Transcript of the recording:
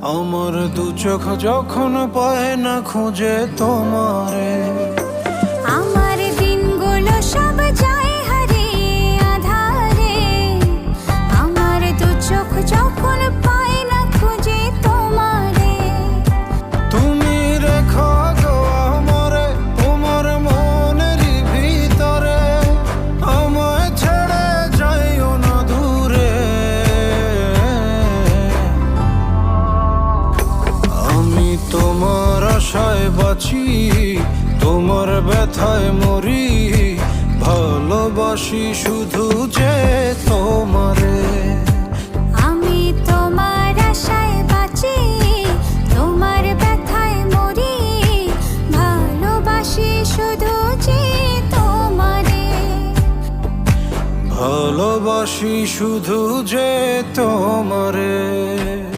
আমার দু চোখ যখন পায় না খুঁজে তোমারে, আমার দিনগুলো সব যায় হারিয়ে আধারে। আমার দু চোখ যখন পায় না খুঁজে তোমারে, তুমি রেখো গো আমারে তোমার মনের ভিতরে, আমায় ছেড়ে যাইও না দূরে। আমি তোমার আশায় বাঁচি, তোমার ব্যথায় মরি, ভালোবাসি শুধু যে তোমারে। আমি তোমার আশায় বাঁচি, তোমার ব্যথায় মরি, ভালোবাসি শুধু যে তোমারে। ভালোবাসি শুধু যে তোমারে।